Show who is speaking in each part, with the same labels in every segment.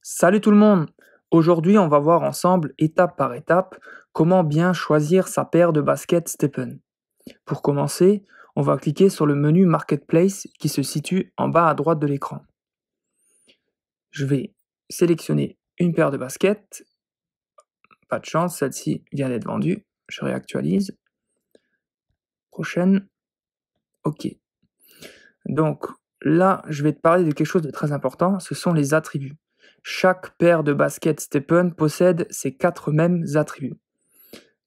Speaker 1: Salut tout le monde! Aujourd'hui, on va voir ensemble, étape par étape, comment bien choisir sa paire de baskets Steppen. Pour commencer, on va cliquer sur le menu Marketplace qui se situe en bas à droite de l'écran. Je vais sélectionner une paire de baskets. Pas de chance, celle-ci vient d'être vendue. Je réactualise. Prochaine. OK. Donc là, je vais te parler de quelque chose de très important, ce sont les attributs. Chaque paire de baskets Steppen possède ces 4 mêmes attributs.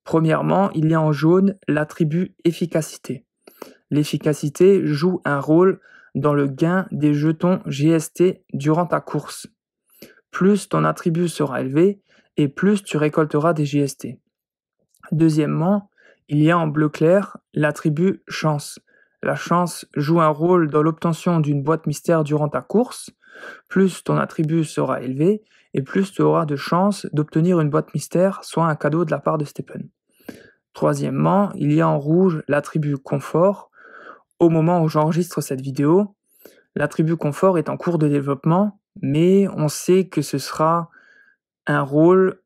Speaker 1: Premièrement, il y a en jaune l'attribut efficacité. L'efficacité joue un rôle dans le gain des jetons GST durant ta course. Plus ton attribut sera élevé et plus tu récolteras des GST. Deuxièmement, il y a en bleu clair l'attribut chance. La chance joue un rôle dans l'obtention d'une boîte mystère durant ta course. Plus ton attribut sera élevé et plus tu auras de chances d'obtenir une boîte mystère, soit un cadeau de la part de Steppen. Troisièmement, il y a en rouge l'attribut confort. Au moment où j'enregistre cette vidéo, l'attribut confort est en cours de développement, mais on sait que ce sera un rôle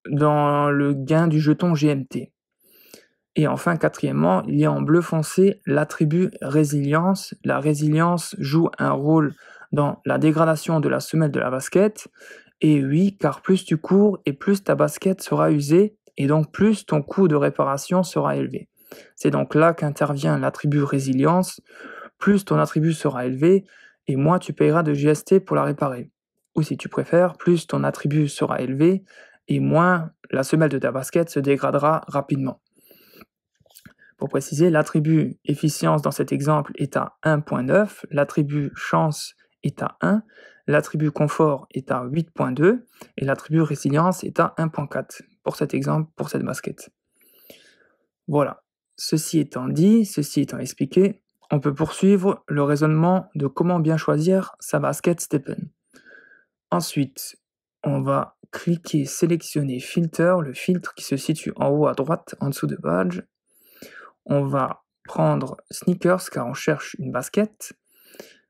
Speaker 1: dans le gain du jeton GMT. Et enfin, quatrièmement, il y a en bleu foncé l'attribut résilience. La résilience joue un rôle dans la dégradation de la semelle de la basket. Et oui, car plus tu cours et plus ta basket sera usée, et donc plus ton coût de réparation sera élevé. C'est donc là qu'intervient l'attribut résilience. Plus ton attribut sera élevé, et moins tu payeras de GST pour la réparer. Ou si tu préfères, plus ton attribut sera élevé, et moins la semelle de ta basket se dégradera rapidement. Pour préciser, l'attribut efficience dans cet exemple est à 1.9, l'attribut chance est à 1, l'attribut confort est à 8.2 et l'attribut résilience est à 1.4 pour cet exemple, pour cette basket. Voilà, ceci étant dit, ceci étant expliqué, on peut poursuivre le raisonnement de comment bien choisir sa basket Steppen. Ensuite, on va cliquer sélectionner filter, le filtre qui se situe en haut à droite en dessous de badge. On va prendre sneakers car on cherche une basket.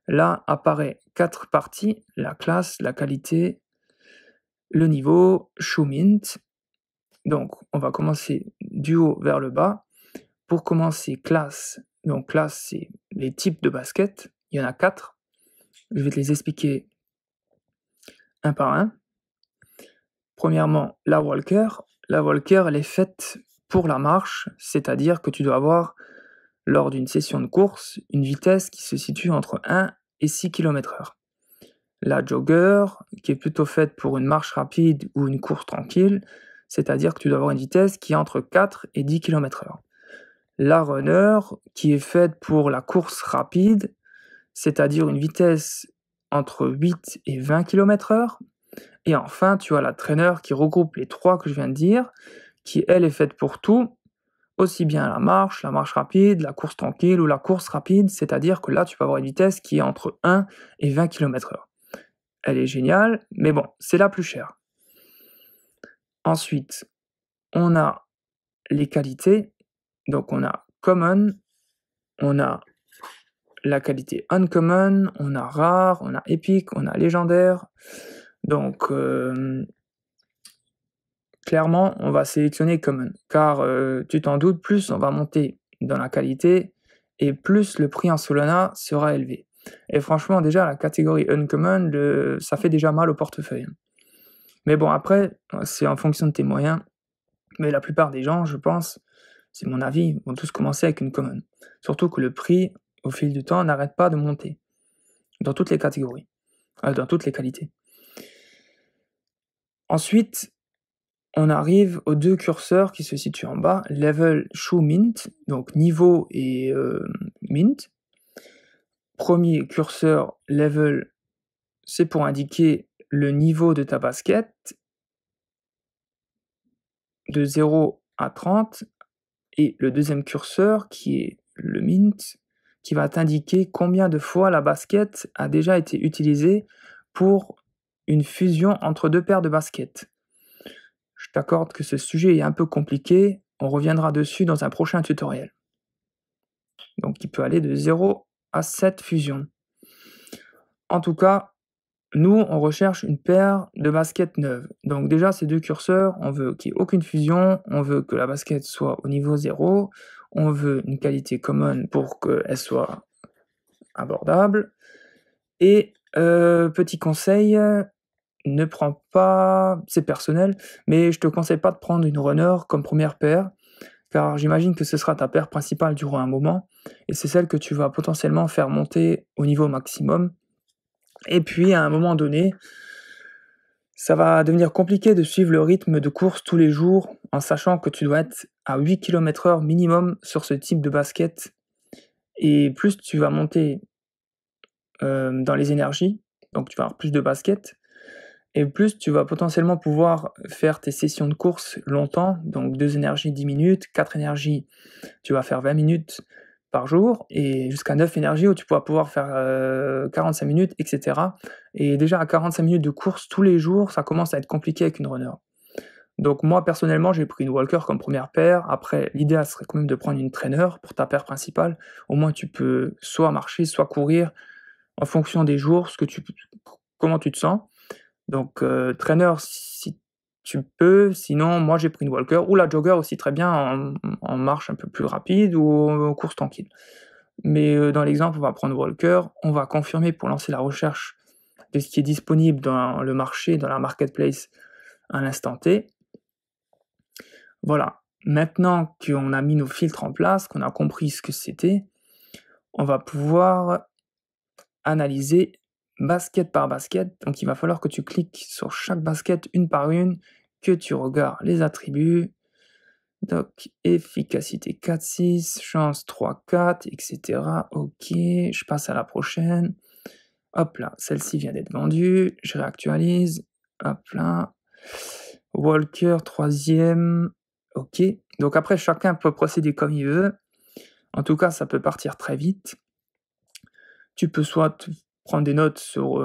Speaker 1: Là apparaît 4 parties, la classe, la qualité, le niveau, shoe mint. Donc on va commencer du haut vers le bas. Pour commencer, classe. Donc classe, c'est les types de baskets. Il y en a 4. Je vais te les expliquer un par un. Premièrement, la walker. La walker, elle est faite pour la marche, c'est-à-dire que tu dois avoir lors d'une session de course, une vitesse qui se situe entre 1 et 6 km/h. La jogger, qui est plutôt faite pour une marche rapide ou une course tranquille, c'est-à-dire que tu dois avoir une vitesse qui est entre 4 et 10 km/h. La runner, qui est faite pour la course rapide, c'est-à-dire une vitesse entre 8 et 20 km/h. Et enfin, tu as la trainer qui regroupe les 3 que je viens de dire, qui elle est faite pour tout, aussi bien la marche rapide, la course tranquille ou la course rapide, c'est-à-dire que là, tu peux avoir une vitesse qui est entre 1 et 20 km/h. Elle est géniale, mais bon, c'est la plus chère. Ensuite, on a les qualités. Donc, on a Common, on a la qualité Uncommon, on a Rare, on a Epic, on a Légendaire. Donc, clairement, on va sélectionner Common, car tu t'en doutes, plus on va monter dans la qualité, et plus le prix en Solana sera élevé. Et franchement, déjà, la catégorie Uncommon, ça fait déjà mal au portefeuille. Mais bon, après, c'est en fonction de tes moyens, mais la plupart des gens, je pense, c'est mon avis, vont tous commencer avec une Common. Surtout que le prix, au fil du temps, n'arrête pas de monter, dans toutes les catégories, dans toutes les qualités. Ensuite, on arrive aux 2 curseurs qui se situent en bas, Level Shoe Mint, donc niveau et Mint. Premier curseur Level, c'est pour indiquer le niveau de ta basket, de 0 à 30, et le deuxième curseur, qui est le Mint, qui va t'indiquer combien de fois la basket a déjà été utilisée pour une fusion entre 2 paires de baskets. Je t'accorde que ce sujet est un peu compliqué, on reviendra dessus dans un prochain tutoriel. Donc il peut aller de 0 à 7 fusions. En tout cas, nous, on recherche une paire de baskets neuves. Donc déjà, ces deux curseurs, on veut qu'il n'y ait aucune fusion, on veut que la basket soit au niveau 0, on veut une qualité common pour qu'elle soit abordable. Et petit conseil, ne prends pas, c'est personnel, mais je te conseille pas de prendre une runner comme première paire, car j'imagine que ce sera ta paire principale durant un moment, et c'est celle que tu vas potentiellement faire monter au niveau maximum. Et puis à un moment donné, ça va devenir compliqué de suivre le rythme de course tous les jours, en sachant que tu dois être à 8 km/h minimum sur ce type de basket. Et plus tu vas monter dans les énergies, donc tu vas avoir plus de baskets, et plus tu vas potentiellement pouvoir faire tes sessions de course longtemps, donc 2 énergies 10 minutes, 4 énergies, tu vas faire 20 minutes par jour, et jusqu'à 9 énergies où tu pourras pouvoir faire 45 minutes, etc. Et déjà à 45 minutes de course tous les jours, ça commence à être compliqué avec une runner. Donc moi personnellement, j'ai pris une walker comme première paire. Après, l'idéal serait quand même de prendre une trainer pour ta paire principale. Au moins tu peux soit marcher, soit courir en fonction des jours, comment tu te sens. Donc trainer si tu peux, sinon moi j'ai pris une walker ou la jogger aussi très bien en marche un peu plus rapide ou en course tranquille. Mais dans l'exemple, on va prendre walker, on va confirmer pour lancer la recherche de ce qui est disponible dans le marché, dans la marketplace à l'instant T. Voilà, maintenant qu'on a mis nos filtres en place, qu'on a compris ce que c'était, on va pouvoir analyser basket par basket. Donc il va falloir que tu cliques sur chaque basket une par une, que tu regardes les attributs, donc efficacité 4-6, chance 3-4, etc. Ok, je passe à la prochaine. Hop là, celle-ci vient d'être vendue, je réactualise. Hop là. Walker, troisième. Ok. Donc après, chacun peut procéder comme il veut. En tout cas, ça peut partir très vite. Tu peux soit prendre des notes sur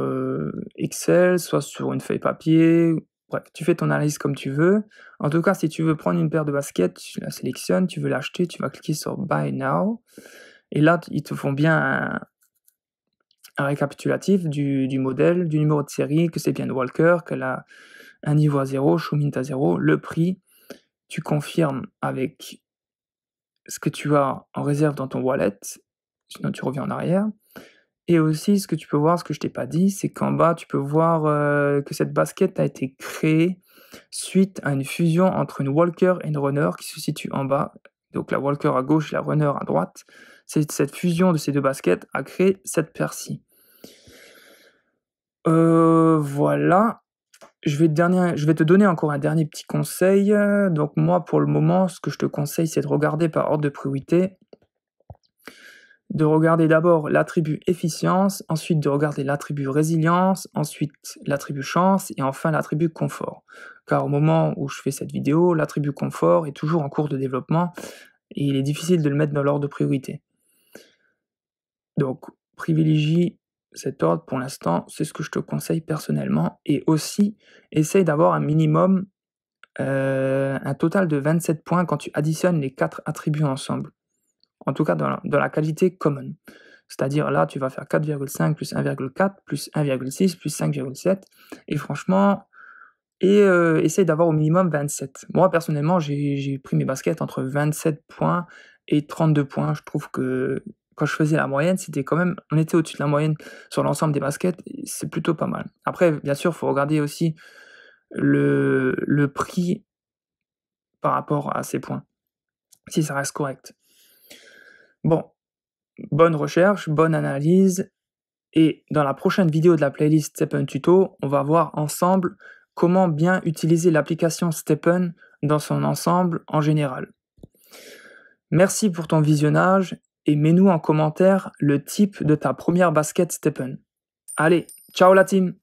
Speaker 1: Excel, soit sur une feuille papier. Bref, tu fais ton analyse comme tu veux. En tout cas, si tu veux prendre une paire de baskets, tu la sélectionnes, tu veux l'acheter, tu vas cliquer sur Buy Now. Et là, ils te font bien un récapitulatif du modèle, du numéro de série, que c'est bien une Walker, qu'elle a un niveau à 0, Showmint à 0, le prix. Tu confirmes avec ce que tu as en réserve dans ton wallet, sinon tu reviens en arrière. Et aussi, ce que tu peux voir, ce que je t'ai pas dit, c'est qu'en bas, tu peux voir que cette basket a été créée suite à une fusion entre une walker et une runner qui se situe en bas. Donc la walker à gauche et la runner à droite. C'est cette fusion de ces deux baskets a créé cette paire-ci. Voilà. Je vais te donner encore un dernier petit conseil. Donc moi, pour le moment, ce que je te conseille, c'est de regarder par ordre de priorité. De regarder d'abord l'attribut efficience, ensuite de regarder l'attribut résilience, ensuite l'attribut chance et enfin l'attribut confort. Car au moment où je fais cette vidéo, l'attribut confort est toujours en cours de développement et il est difficile de le mettre dans l'ordre de priorité. Donc privilégie cet ordre pour l'instant, c'est ce que je te conseille personnellement. Et aussi, essaye d'avoir un minimum, un total de 27 points quand tu additionnes les 4 attributs ensemble. En tout cas dans la qualité common. C'est-à-dire là, tu vas faire 4,5 plus 1,4 plus 1,6 plus 5,7 et franchement essaye d'avoir au minimum 27. Moi personnellement, j'ai pris mes baskets entre 27 points et 32 points. Je trouve que quand je faisais la moyenne, c'était quand même on était au-dessus de la moyenne sur l'ensemble des baskets et c'est plutôt pas mal. Après bien sûr, il faut regarder aussi le prix par rapport à ces points, si ça reste correct. Bon, bonne recherche, bonne analyse. Et dans la prochaine vidéo de la playlist Stepn Tuto, on va voir ensemble comment bien utiliser l'application Stepn dans son ensemble en général. Merci pour ton visionnage et mets-nous en commentaire le type de ta première basket Stepn. Allez, ciao la team!